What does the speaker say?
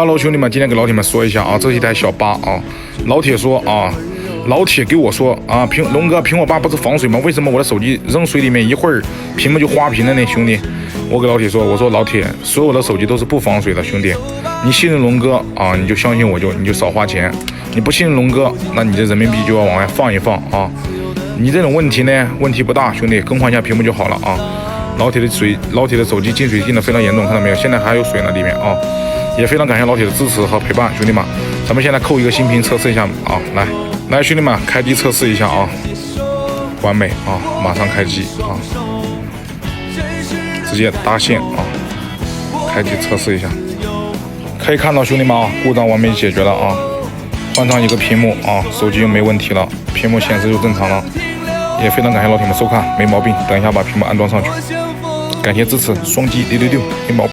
Hello，兄弟们，今天给老铁们说一下啊，这是一台小八啊。老铁说啊，老铁给我说啊，龙哥，苹果8不是防水吗？为什么我的手机扔水里面一会儿屏幕就花屏了呢？兄弟，我给老铁说，我说老铁，所有的手机都是不防水的，兄弟，你信任龙哥啊，你就相信我你就少花钱；你不信任龙哥，那你这人民币就要往外放一放啊。你这种问题呢，问题不大，兄弟，更换一下屏幕就好了啊。老铁的手机进水进的非常严重，看到没有？现在还有水呢里面啊。也非常感谢老铁的支持和陪伴，兄弟们，咱们现在扣一个新屏测试一下啊，来，兄弟们，开机测试一下啊，完美啊，马上开机啊，直接搭线啊，开机测试一下，可以看到兄弟们啊，故障完美解决了啊，换上一个屏幕啊，手机又没问题了，屏幕显示又正常了，也非常感谢老铁们收看，没毛病，等一下把屏幕安装上去，感谢支持，双击666，没毛病。